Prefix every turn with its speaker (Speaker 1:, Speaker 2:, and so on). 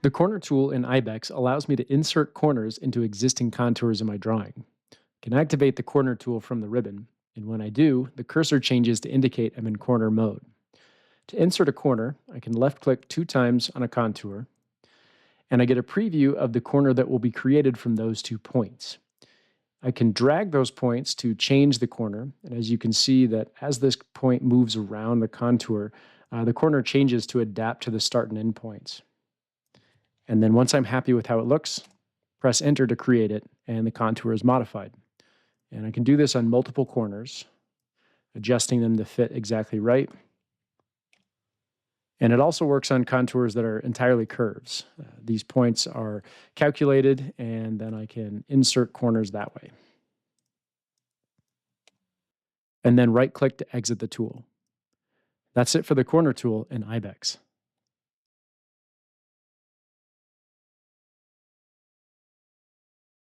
Speaker 1: The corner tool in Ibex allows me to insert corners into existing contours in my drawing. I can activate the corner tool from the ribbon, and when I do, the cursor changes to indicate I'm in corner mode. To insert a corner, I can left click 2 times on a contour, and I get a preview of the corner that will be created from those 2 points. I can drag those points to change the corner, and as you can see that as this point moves around the contour, the corner changes to adapt to the start and end points. And then once I'm happy with how it looks, press enter to create it, and the contour is modified. And I can do this on multiple corners, adjusting them to fit exactly right. And it also works on contours that are entirely curves. These points are calculated, and then I can insert corners that way. And then right-click to exit the tool. That's it for the corner tool in Ibex.